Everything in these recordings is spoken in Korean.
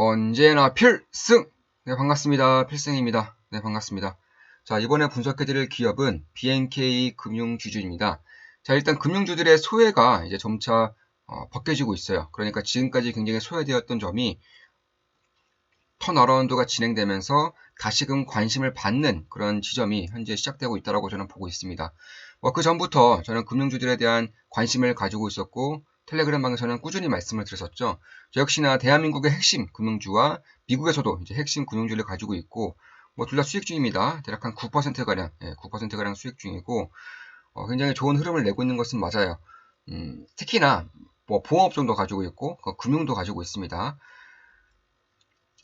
언제나 필승! 네, 반갑습니다. 필승입니다. 네, 반갑습니다. 자, 이번에 분석해드릴 기업은 BNK 금융주주입니다. 자, 일단 금융주들의 소외가 이제 점차 벗겨지고 있어요. 그러니까 지금까지 굉장히 소외되었던 점이 턴어라운드가 진행되면서 다시금 관심을 받는 그런 지점이 현재 시작되고 있다고 저는 보고 있습니다. 그 전부터 저는 금융주들에 대한 관심을 가지고 있었고 텔레그램 방에서는 꾸준히 말씀을 드렸었죠. 저 역시나 대한민국의 핵심 금융주와 미국에서도 이제 핵심 금융주를 가지고 있고 둘 다 수익 중입니다. 대략 한 9%가량, 9%가량 수익 중이고 굉장히 좋은 흐름을 내고 있는 것은 맞아요. 특히나 보험업종도 가지고 있고 금융도 가지고 있습니다.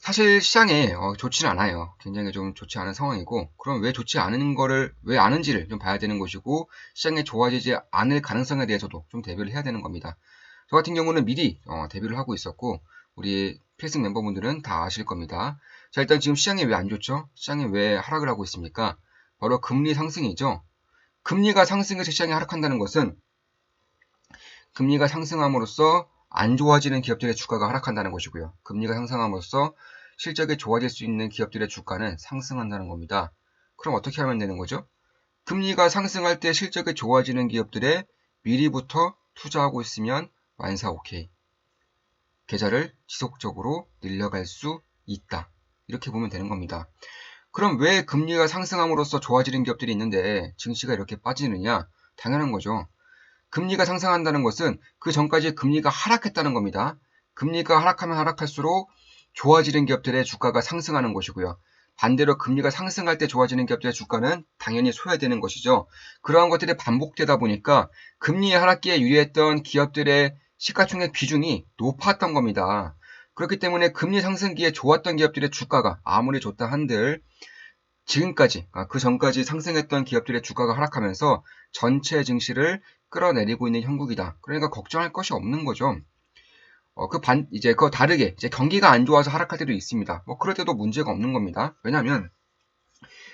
사실 시장에 좋지는 않아요. 굉장히 좀 좋지 않은 상황이고, 그럼 왜 좋지 않은 거를 왜 아는지를 좀 봐야 되는 것이고, 시장에 좋아지지 않을 가능성에 대해서도 좀 대비를 해야 되는 겁니다. 저 같은 경우는 미리 대비를 하고 있었고, 우리 필승 멤버분들은 다 아실 겁니다. 자, 일단 지금 시장이 왜 안 좋죠? 시장이 왜 하락을 하고 있습니까? 바로 금리 상승이죠. 금리가 상승해서 시장이 하락한다는 것은 금리가 상승함으로써 안 좋아지는 기업들의 주가가 하락한다는 것이고요. 금리가 상승함으로써 실적이 좋아질 수 있는 기업들의 주가는 상승한다는 겁니다. 그럼 어떻게 하면 되는 거죠? 금리가 상승할 때 실적이 좋아지는 기업들에 미리부터 투자하고 있으면 완사 오케이. 계좌를 지속적으로 늘려갈 수 있다. 이렇게 보면 되는 겁니다. 그럼 왜 금리가 상승함으로써 좋아지는 기업들이 있는데 증시가 이렇게 빠지느냐? 당연한 거죠. 금리가 상승한다는 것은 그 전까지 금리가 하락했다는 겁니다. 금리가 하락하면 하락할수록 좋아지는 기업들의 주가가 상승하는 것이고요. 반대로 금리가 상승할 때 좋아지는 기업들의 주가는 당연히 소외되는 것이죠. 그러한 것들이 반복되다 보니까 금리 하락기에 유리했던 기업들의 시가총액 비중이 높았던 겁니다. 그렇기 때문에 금리 상승기에 좋았던 기업들의 주가가 아무리 좋다 한들 지금까지, 그 전까지 상승했던 기업들의 주가가 하락하면서 전체 증시를 끌어내리고 있는 형국이다. 그러니까 걱정할 것이 없는 거죠. 이제 그거 다르게, 이제 경기가 안 좋아서 하락할 때도 있습니다. 그럴 때도 문제가 없는 겁니다. 왜냐면,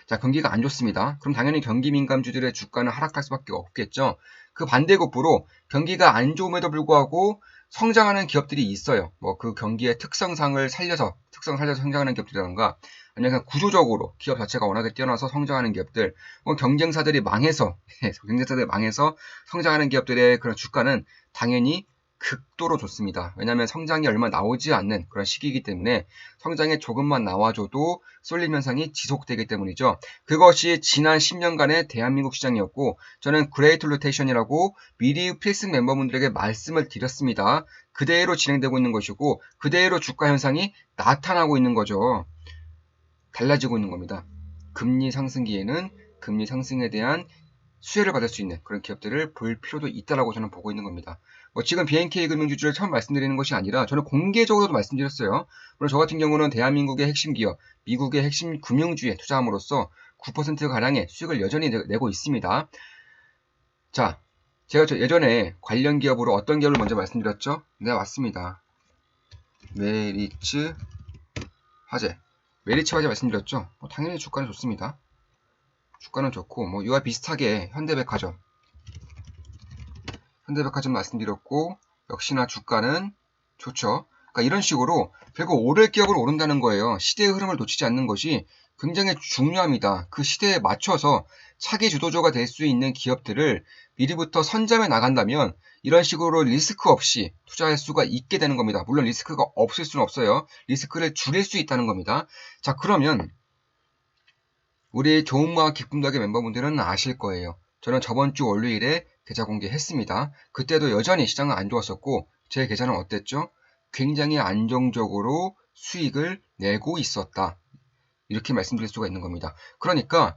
자, 경기가 안 좋습니다. 그럼 당연히 경기 민감주들의 주가는 하락할 수밖에 없겠죠. 그 반대급부로 경기가 안 좋음에도 불구하고 성장하는 기업들이 있어요. 그 경기의 특성상을 살려서 성장하는 기업들이라던가 아니면 그냥 구조적으로 기업 자체가 워낙에 뛰어나서 성장하는 기업들, 경쟁사들이 망해서 성장하는 기업들의 그런 주가는 당연히 극도로 좋습니다. 왜냐하면 성장이 얼마 나오지 않는 그런 시기이기 때문에 성장이 조금만 나와줘도 쏠림 현상이 지속되기 때문이죠. 그것이 지난 10년간의 대한민국 시장이었고 저는 그레이트 로테이션이라고 미리 필승 멤버분들에게 말씀을 드렸습니다. 그대로 진행되고 있는 것이고 그대로 주가 현상이 나타나고 있는 거죠. 달라지고 있는 겁니다. 금리 상승기에는 금리 상승에 대한 수혜를 받을 수 있는 그런 기업들을 볼 필요도 있다라고 저는 보고 있는 겁니다. 지금 BNK 금융주주를 처음 말씀드리는 것이 아니라 저는 공개적으로도 말씀드렸어요. 물론 저 같은 경우는 대한민국의 핵심 기업, 미국의 핵심 금융주에 투자함으로써 9%가량의 수익을 여전히 내고 있습니다. 자, 제가 예전에 관련 기업으로 어떤 기업을 먼저 말씀드렸죠? 네, 맞습니다. 메리츠 화재. 메리츠 화재 말씀드렸죠? 당연히 주가는 좋습니다. 주가는 좋고 이와 비슷하게 현대백화점 말씀드렸고 역시나 주가는 좋죠. 그러니까 이런 식으로 결국 오를 기업을 오른다는 거예요. 시대의 흐름을 놓치지 않는 것이 굉장히 중요합니다. 그 시대에 맞춰서 차기 주도주가 될 수 있는 기업들을 미리부터 선점해 나간다면 이런 식으로 리스크 없이 투자할 수가 있게 되는 겁니다. 물론 리스크가 없을 수는 없어요. 리스크를 줄일 수 있다는 겁니다. 자, 그러면 우리 좋은마음 기쁨덕의 멤버분들은 아실 거예요. 저는 저번 주 월요일에 계좌 공개했습니다. 그때도 여전히 시장은 안 좋았었고 제 계좌는 어땠죠? 굉장히 안정적으로 수익을 내고 있었다. 이렇게 말씀드릴 수가 있는 겁니다. 그러니까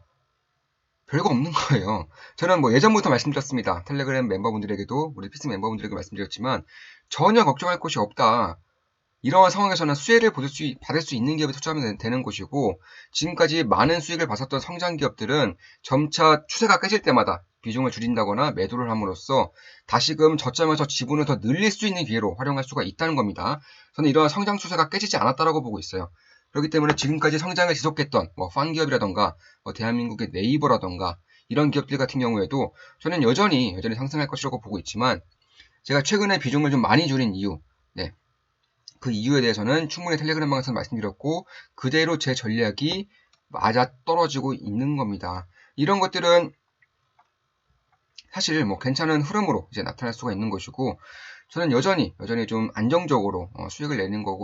별거 없는 거예요. 저는 예전부터 말씀드렸습니다. 텔레그램 멤버분들에게도 우리 필승 멤버분들에게 말씀드렸지만 전혀 걱정할 것이 없다. 이러한 상황에서는 수혜를 받을 수 있는 기업에 투자하면 되는 것이고 지금까지 많은 수익을 봤었던 성장 기업들은 점차 추세가 깨질 때마다 비중을 줄인다거나 매도를 함으로써 다시금 저점에서 지분을 더 늘릴 수 있는 기회로 활용할 수가 있다는 겁니다. 저는 이러한 성장 추세가 깨지지 않았다고 보고 있어요. 그렇기 때문에 지금까지 성장을 지속했던 펀기업이라던가 대한민국의 네이버라던가 이런 기업들 같은 경우에도 저는 여전히 상승할 것이라고 보고 있지만 제가 최근에 비중을 좀 많이 줄인 이유 그 이유에 대해서는 충분히 텔레그램 방에서 말씀드렸고 그대로 제 전략이 맞아 떨어지고 있는 겁니다. 이런 것들은 사실 뭐 괜찮은 흐름으로 이제 나타날 수가 있는 것이고 저는 여전히 좀 안정적으로 수익을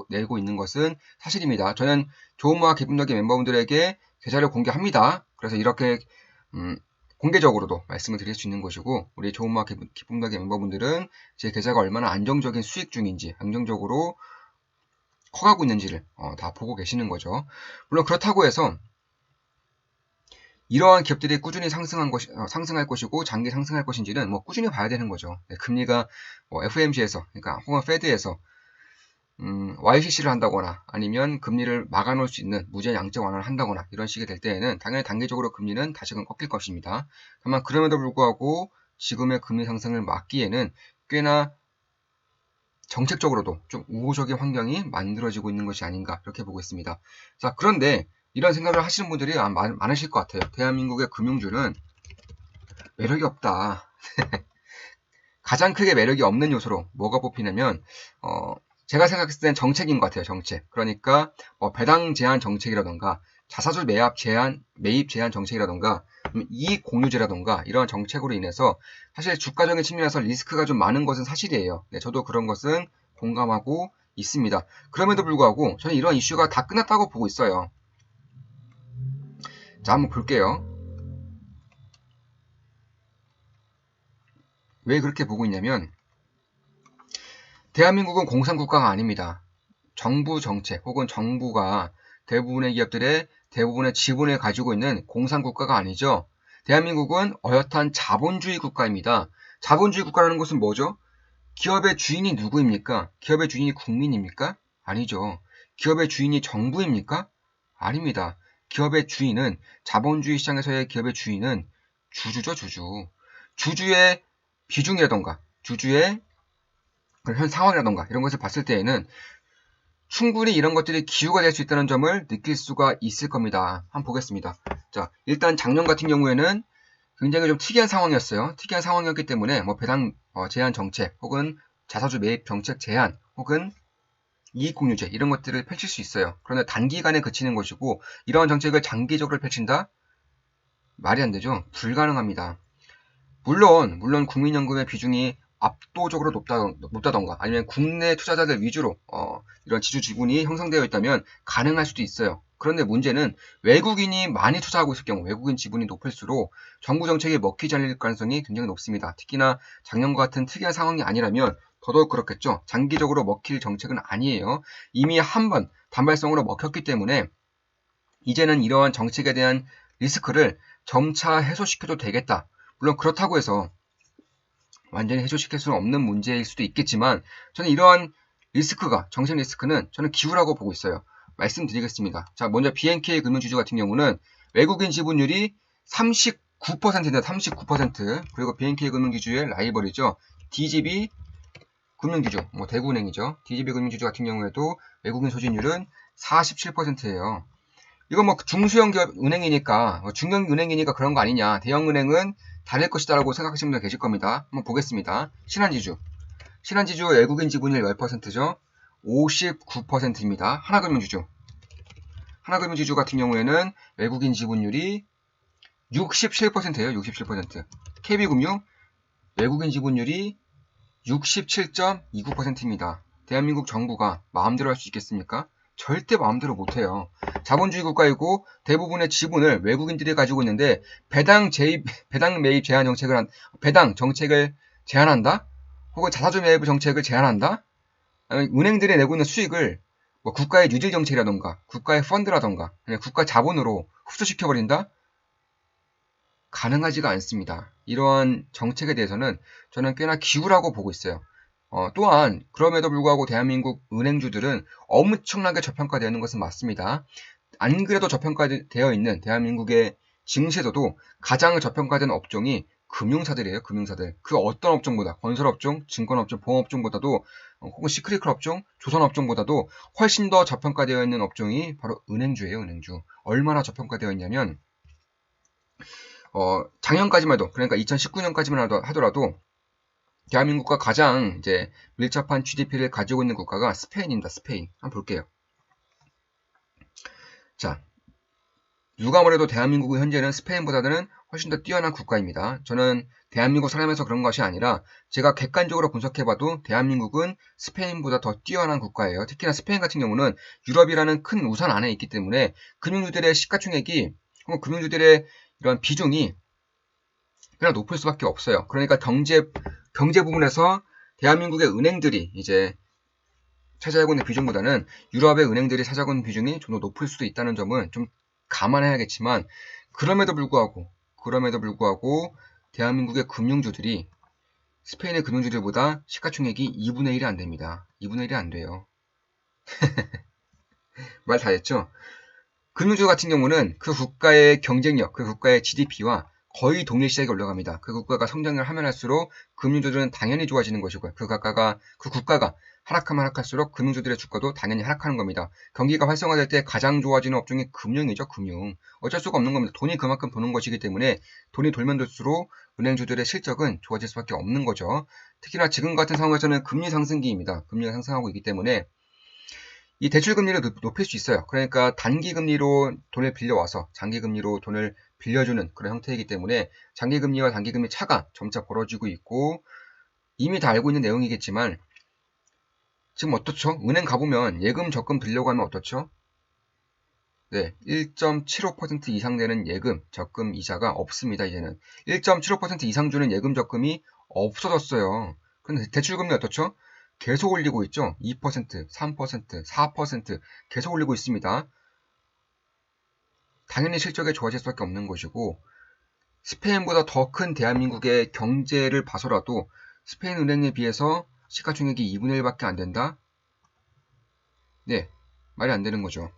내고 있는 것은 사실입니다. 저는 좋은마와 기쁨나게 멤버분들에게 계좌를 공개합니다. 그래서 이렇게 공개적으로도 말씀을 드릴 수 있는 것이고 우리 좋은마와 기쁨나게 멤버분들은 제 계좌가 얼마나 안정적인 수익 중인지 안정적으로 커가고 있는지를 다 보고 계시는 거죠. 물론 그렇다고 해서 이러한 기업들이 꾸준히 상승할 것이고 장기 상승할 것인지는 뭐 꾸준히 봐야 되는 거죠. 네, 금리가 뭐 FOMC에서 그러니까 혹은 페드에서 YCC를 한다거나 아니면 금리를 막아놓을 수 있는 무제 양적 완화를 한다거나 이런 식이 될 때에는 당연히 단기적으로 금리는 다시금 꺾일 것입니다. 다만 그럼에도 불구하고 지금의 금리 상승을 막기에는 꽤나 정책적으로도 좀 우호적인 환경이 만들어지고 있는 것이 아닌가 이렇게 보고 있습니다. 자, 그런데 이런 생각을 하시는 분들이 많으실 것 같아요. 대한민국의 금융주는 매력이 없다. 가장 크게 매력이 없는 요소로 뭐가 뽑히냐면 제가 생각했을 땐 정책인 것 같아요. 정책. 그러니까 배당 제한 정책이라던가 자사주 매입 제한 정책이라던가 이익 공유제라던가 이런 정책으로 인해서 사실 주가적인 측면에서 리스크가 좀 많은 것은 사실이에요. 네, 저도 그런 것은 공감하고 있습니다. 그럼에도 불구하고 저는 이런 이슈가 다 끝났다고 보고 있어요. 자, 한번 볼게요. 왜 그렇게 보고 있냐면 대한민국은 공산국가가 아닙니다. 정부 정책 혹은 정부가 대부분의 기업들의 대부분의 지분을 가지고 있는 공산국가가 아니죠. 대한민국은 어엿한 자본주의 국가입니다. 자본주의 국가라는 것은 뭐죠? 기업의 주인이 누구입니까? 기업의 주인이 국민입니까? 아니죠. 기업의 주인이 정부입니까? 아닙니다. 기업의 주인은 자본주의 시장에서의 기업의 주인은 주주죠, 주주. 주주의 비중이라던가 주주의 현 상황이라던가 이런 것을 봤을 때에는 충분히 이런 것들이 기후가 될 수 있다는 점을 느낄 수가 있을 겁니다. 한번 보겠습니다. 자, 일단 작년 같은 경우에는 굉장히 좀 특이한 상황이었어요. 특이한 상황이었기 때문에 뭐 배당 제한 정책 혹은 자사주 매입 정책 제한 혹은 이익공유제 이런 것들을 펼칠 수 있어요. 그러나 단기간에 그치는 것이고 이러한 정책을 장기적으로 펼친다? 말이 안 되죠. 불가능합니다. 물론 국민연금의 비중이 압도적으로 높다던가 아니면 국내 투자자들 위주로 이런 지주 지분이 형성되어 있다면 가능할 수도 있어요. 그런데 문제는 외국인이 많이 투자하고 있을 경우 외국인 지분이 높을수록 정부 정책에 먹히지 않을 가능성이 굉장히 높습니다. 특히나 작년과 같은 특이한 상황이 아니라면 더더욱 그렇겠죠. 장기적으로 먹힐 정책은 아니에요. 이미 한 번 단발성으로 먹혔기 때문에 이제는 이러한 정책에 대한 리스크를 점차 해소시켜도 되겠다. 물론 그렇다고 해서 완전히 해소시킬 수는 없는 문제일 수도 있겠지만 저는 이러한 리스크가 정책 리스크는 저는 기후라고 보고 있어요. 말씀드리겠습니다. 자, 먼저 BNK 금융지주 같은 경우는 외국인 지분율이 39%입니다. 39%. 그리고 BNK 금융지주의 라이벌이죠. DGB 금융지주, 뭐 대구은행이죠. DGB 금융지주 같은 경우에도 외국인 소진율은 47%예요. 이거 뭐 중소형 기업 은행이니까 중형 은행이니까 그런 거 아니냐. 대형 은행은 다를 것이다라고 생각하시는 분들 계실 겁니다. 한번 보겠습니다. 신한지주 외국인 지분율 10%죠. 59%입니다. 하나금융지주 같은 경우에는 외국인 지분율이 67%예요. 67%. KB금융 외국인 지분율이 67.29%입니다. 대한민국 정부가 마음대로 할 수 있겠습니까? 절대 마음대로 못해요. 자본주의 국가이고 대부분의 지분을 외국인들이 가지고 있는데 배당 매입 제한 배당 정책을 제한한다? 혹은 자사주 매입 정책을 제한한다? 은행들이 내고 있는 수익을 뭐 국가의 뉴딜 정책이라던가 국가의 펀드라던가 아니면 국가 자본으로 흡수시켜버린다? 가능하지가 않습니다. 이러한 정책에 대해서는 저는 꽤나 기우라고 보고 있어요. 또한 그럼에도 불구하고 대한민국 은행주들은 엄청나게 저평가되어 있는 것은 맞습니다. 안 그래도 저평가되어 있는 대한민국의 증시에서도 가장 저평가된 업종이 금융사들이에요. 금융사들. 그 어떤 업종보다 건설업종, 증권업종, 보험업종보다도 혹은 시크릿 업종, 조선업종보다도 훨씬 더 저평가되어 있는 업종이 바로 은행주예요. 은행주. 얼마나 저평가되어 있냐면 작년까지만 해도 그러니까 2019년까지만 하더라도 대한민국과 가장 이제 밀접한 GDP를 가지고 있는 국가가 스페인입니다. 스페인. 한번 볼게요. 자, 누가 뭐래도 대한민국은 현재는 스페인보다는 훨씬 더 뛰어난 국가입니다. 저는 대한민국 사람에서 그런 것이 아니라 제가 객관적으로 분석해봐도 대한민국은 스페인보다 더 뛰어난 국가예요. 특히나 스페인 같은 경우는 유럽이라는 큰 우산 안에 있기 때문에 금융주들의 시가총액이 혹은 금융주들의 이런 비중이 그냥 높을 수밖에 없어요. 그러니까 경제 부분에서 대한민국의 은행들이 이제 차지하고 있는 비중보다는 유럽의 은행들이 차지하고 있는 비중이 좀 더 높을 수도 있다는 점은 좀 감안해야겠지만 그럼에도 불구하고 대한민국의 금융주들이 스페인의 금융주들보다 시가총액이 2분의 1이 안 됩니다. 2분의 1이 안 돼요. 말 다 했죠? 금융주 같은 경우는 그 국가의 경쟁력, 그 국가의 GDP와 거의 동일시하게 올라갑니다. 그 국가가 성장을 하면 할수록 금융주들은 당연히 좋아지는 것이고요. 그 국가가 하락하면 하락할수록 금융주들의 주가도 당연히 하락하는 겁니다. 경기가 활성화될 때 가장 좋아지는 업종이 금융이죠. 금융. 어쩔 수가 없는 겁니다. 돈이 그만큼 도는 것이기 때문에 돈이 돌면 돌수록 은행주들의 실적은 좋아질 수밖에 없는 거죠. 특히나 지금 같은 상황에서는 금리 상승기입니다. 금리가 상승하고 있기 때문에 이 대출 금리를 높일 수 있어요. 그러니까 단기 금리로 돈을 빌려와서 장기 금리로 돈을 빌려주는 그런 형태이기 때문에 장기 금리와 단기 금리 차가 점차 벌어지고 있고 이미 다 알고 있는 내용이겠지만 지금 어떻죠? 은행 가보면 예금 적금 들려고 하면 어떻죠? 네, 1.75% 이상 되는 예금 적금 이자가 없습니다. 이제는 1.75% 이상 주는 예금 적금이 없어졌어요. 근데 대출 금리 어떻죠? 계속 올리고 있죠. 2%, 3%, 4% 계속 올리고 있습니다. 당연히 실적이 좋아질 수밖에 없는 것이고 스페인보다 더 큰 대한민국의 경제를 봐서라도 스페인 은행에 비해서 시가총액이 2분의 1밖에 안 된다? 네, 말이 안 되는 거죠.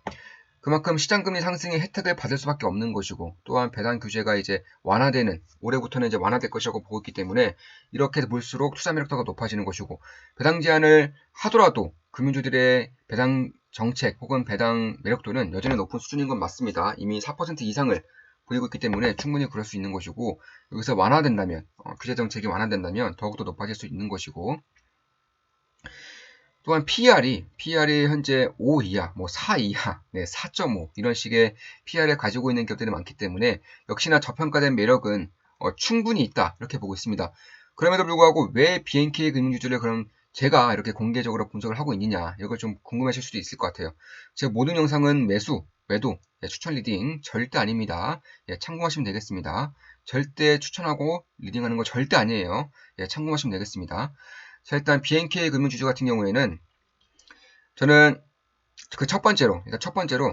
그만큼 시장금리 상승의 혜택을 받을 수밖에 없는 것이고 또한 배당 규제가 이제 완화되는 올해부터는 이제 완화될 것이라고 보고 있기 때문에 이렇게 볼수록 투자 매력도가 높아지는 것이고 배당 제한을 하더라도 금융주들의 배당 정책 혹은 배당 매력도는 여전히 높은 수준인 건 맞습니다. 이미 4% 이상을 보이고 있기 때문에 충분히 그럴 수 있는 것이고 여기서 완화된다면 규제 정책이 완화된다면 더욱더 높아질 수 있는 것이고 또한 PER이 현재 5 이하, 4 이하, 4.5 이런 식의 PER을 가지고 있는 기업들이 많기 때문에 역시나 저평가된 매력은 충분히 있다 이렇게 보고 있습니다. 그럼에도 불구하고 왜 BNK 금융주주를 그럼 제가 이렇게 공개적으로 분석을 하고 있느냐 이걸 좀 궁금하실 수도 있을 것 같아요. 제 모든 영상은 매수, 매도, 추천 리딩 절대 아닙니다. 참고하시면 되겠습니다. 절대 추천하고 리딩하는 거 절대 아니에요. 참고하시면 되겠습니다. 자, 일단 BNK 금융주주 같은 경우에는 저는 그 첫 번째로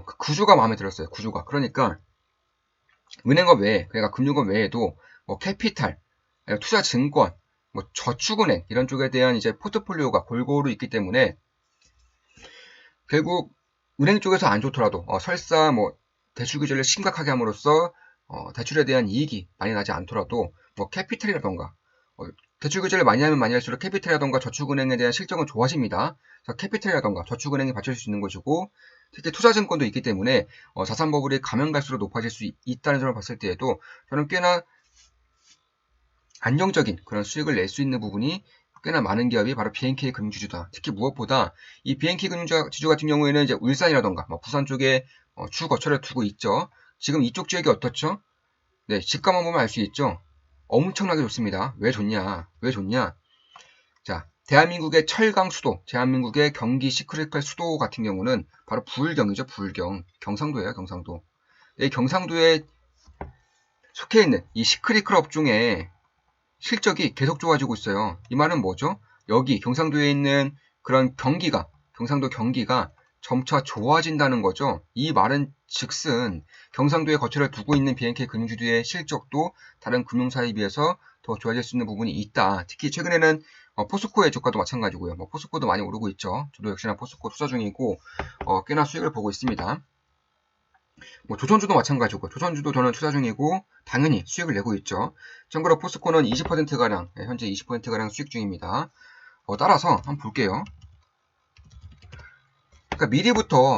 그 구조가 마음에 들었어요. 구조가. 그러니까 은행업 외에, 그러니까 금융업 외에도 캐피탈, 투자증권, 저축은행 이런 쪽에 대한 이제 포트폴리오가 골고루 있기 때문에 결국 은행 쪽에서 안 좋더라도 설사 대출 규제를 심각하게 함으로써 대출에 대한 이익이 많이 나지 않더라도 캐피탈이라던가 대출 규제를 많이 하면 많이 할수록 캐피탈이라던가 저축은행에 대한 실적은 좋아집니다. 그래서 캐피탈이라던가 저축은행이 받쳐줄 수 있는 것이고 특히 투자증권도 있기 때문에 자산 버블이 가면 갈수록 높아질 수 있다는 점을 봤을 때에도 저는 꽤나 안정적인 그런 수익을 낼 수 있는 부분이 꽤나 많은 기업이 바로 BNK 금융지주다. 특히 무엇보다 이 BNK 금융지주 같은 경우에는 이제 울산이라던가 부산 쪽에 주 거처를 두고 있죠. 지금 이쪽 지역이 어떻죠? 네, 집값만 보면 알 수 있죠. 엄청나게 좋습니다. 왜 좋냐? 자, 대한민국의 철강 수도, 대한민국의 경기 시크릿컬 수도 같은 경우는 바로 부울경이죠. 부울경. 경상도예요. 경상도. 이 경상도에 속해 있는 이 시크릿컬 업종에 실적이 계속 좋아지고 있어요. 이 말은 뭐죠? 여기 경상도에 있는 그런 경상도 경기가 점차 좋아진다는 거죠. 이 말은 즉슨 경상도에 거처를 두고 있는 BNK 금융주주의 실적도 다른 금융사에 비해서 더 좋아질 수 있는 부분이 있다. 특히 최근에는 포스코의 주가도 마찬가지고요. 포스코도 많이 오르고 있죠. 저도 역시나 포스코 투자 중이고 꽤나 수익을 보고 있습니다. 조선주도 마찬가지고 조선주도 저는 투자 중이고 당연히 수익을 내고 있죠. 참고로 포스코는 20%가량 현재 20%가량 수익 중입니다. 따라서 한번 볼게요. 그러니까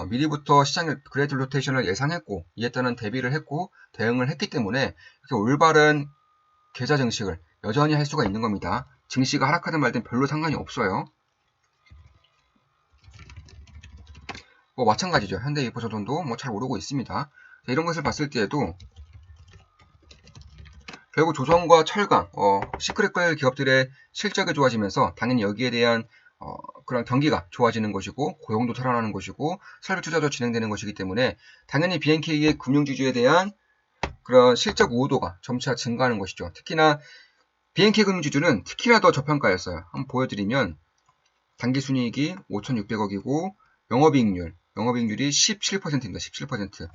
미리부터 시장의 그레이트 로테이션을 예상했고 이에 따른 대비를 했고 대응을 했기 때문에 이렇게 올바른 계좌 증식을 여전히 할 수가 있는 겁니다. 증시가 하락하든 말든 별로 상관이 없어요. 뭐 마찬가지죠. 현대이퍼저동도 뭐 잘 오르고 있습니다. 자, 이런 것을 봤을 때에도 결국 조선과 철강, 시크릿컬 기업들의 실적이 좋아지면서 당연히 여기에 대한 그런 경기가 좋아지는 것이고 고용도 살아나는 것이고 설비 투자도 진행되는 것이기 때문에 당연히 BNK의 금융주주에 대한 그런 실적 우호도가 점차 증가하는 것이죠. 특히나 BNK 금융주주는 특히나 더 저평가였어요. 한번 보여드리면 당기순이익이 5,600억이고 영업이익률이 17%입니다. 17%.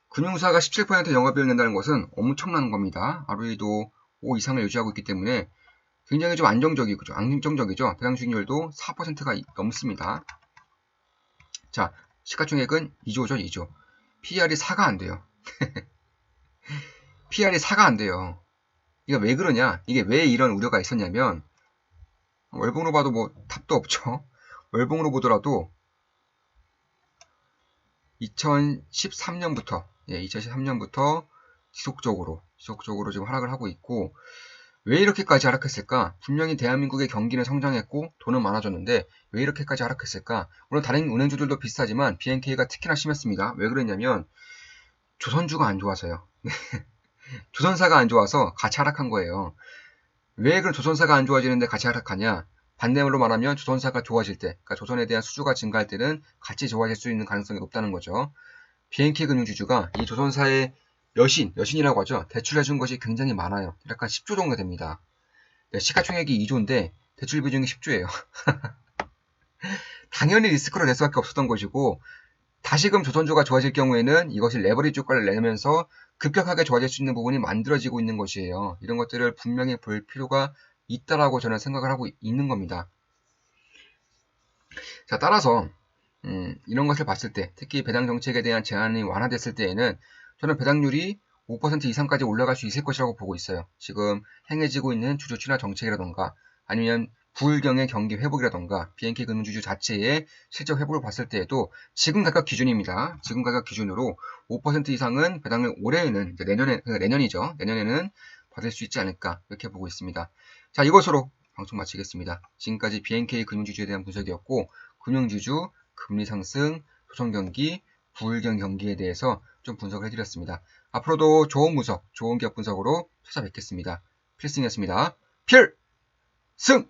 금융사가 17% 영업이익을 낸다는 것은 엄청난 겁니다. ROE도 5 이상을 유지하고 있기 때문에 굉장히 좀 안정적이죠. 배당 수익률도 4%가 넘습니다. 자, 시가총액은 2조죠, 2조. PER이 4가 안 돼요. PER이 4가 안 돼요. 이게 왜 그러냐? 이게 왜 이런 우려가 있었냐면 월봉으로 봐도 뭐 답도 없죠. 월봉으로 보더라도 2013년부터 지속적으로 지금 하락을 하고 있고 왜 이렇게까지 하락했을까? 분명히 대한민국의 경기는 성장했고 돈은 많아졌는데 왜 이렇게까지 하락했을까? 물론 다른 은행주들도 비슷하지만 BNK가 특히나 심했습니다. 왜 그랬냐면 조선주가 안 좋아서요. 조선사가 안 좋아서 같이 하락한 거예요. 왜 그런 조선사가 안 좋아지는데 같이 하락하냐? 반대말로 말하면 조선사가 좋아질 때, 그러니까 조선에 대한 수주가 증가할 때는 같이 좋아질 수 있는 가능성이 높다는 거죠. BNK 금융주주가 이 조선사의 여신이라고 하죠. 대출해준 것이 굉장히 많아요. 약간 10조 정도 됩니다. 시가총액이 2조인데 대출 비중이 10조예요. 당연히 리스크로 낼 수밖에 없었던 것이고 다시금 조선주가 좋아질 경우에는 이것이 레버리지 효과를 내면서 급격하게 좋아질 수 있는 부분이 만들어지고 있는 것이에요. 이런 것들을 분명히 볼 필요가 있다라고 저는 생각을 하고 있는 겁니다. 자, 따라서 이런 것을 봤을 때 특히 배당 정책에 대한 제한이 완화됐을 때에는 저는 배당률이 5% 이상까지 올라갈 수 있을 것이라고 보고 있어요. 지금 행해지고 있는 주주 친화 정책이라던가 아니면 부울경의 경기 회복이라던가 BNK 금융주주 자체의 실적 회복을 봤을 때에도 지금 가격 기준입니다. 지금 가격 기준으로 5% 이상은 배당을 올해에는 내년이죠. 내년에는 받을 수 있지 않을까 이렇게 보고 있습니다. 자, 이것으로 방송 마치겠습니다. 지금까지 BNK 금융주주에 대한 분석이었고 금융주주, 금리 상승, 조선경기, 부울경 경기에 대해서 좀 분석을 해드렸습니다. 앞으로도 좋은 분석, 좋은 기업 분석으로 찾아뵙겠습니다. 필승이었습니다. 필승!